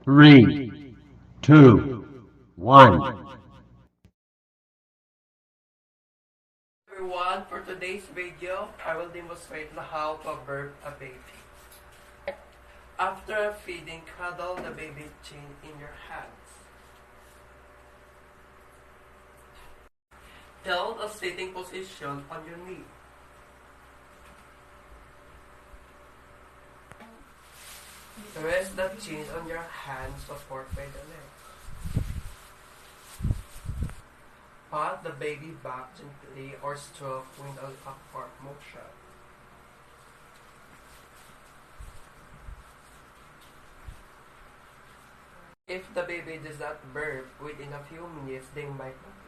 Three, two, one. Everyone, for today's video, I will demonstrate how to burp a baby. After feeding, cuddle the baby chin in your hands. Hold a sitting position on your knee. Rest the chin on your hand, support by the legs. Pat the baby back gently or stroke with an upward motion. If the baby does not burp within a few minutes, they might not